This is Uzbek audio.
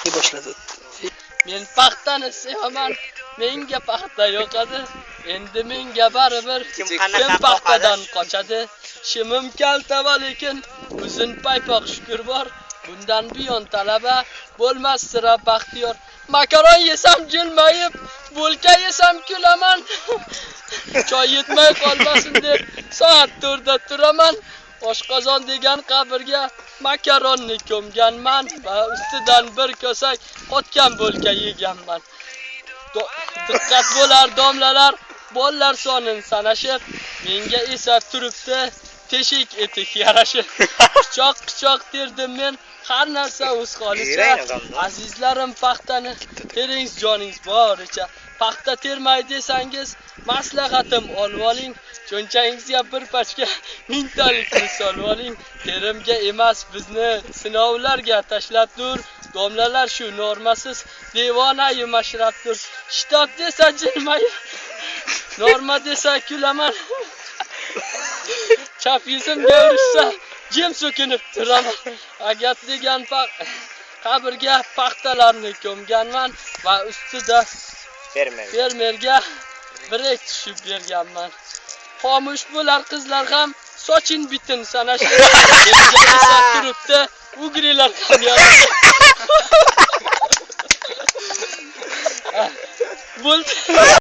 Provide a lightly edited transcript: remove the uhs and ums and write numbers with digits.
gapirishga boshladi. Men paxtani sevaman, menga paxta yoqadi. Endi menga baribir kim paxtadan qochadi. Shimim kalta va lekin uzun paypoq shukur bor. Bundan buyon talaba bo'lmas sira baxtiyor. Makaron yesam jilmayib, bo'lka yesam kulaman. Choy yetmay qolmasin deb soat 4 da turaman. Oshqozon degan qabrga makaronni ko'mganman va ustidan bir ko'sak qotgan bo'lka yeganman. Diqqat bo'lar domlalar, bolalar sonini sanashib, menga esa turibdi teshik etik yarashib. Pichoq terdim men, har narsa o'z holicha. Azizlarim, paxtani teringiz joningiz boricha. Paxta termay desangiz, maslahatim olib oling. Cho'nchangizga bir pachka mingtalikni solib oling. Terimga emas bizni sinovlarga tashlab dur. Domlalar shu normasiz devonai mashrabdir. Shitob desa jilmayib, norma desa kulaman. Chap yuzimga urishsa, jim so'kinib turaman. Agat degan qabrga paxtalarni ko'mganman va ustida fermerga brek tushib berganman. Xomush bo'lar qizlar ham sochin bitin sanashib, menga esa turibdi ugrilar ham yarashib. Bo'ldi.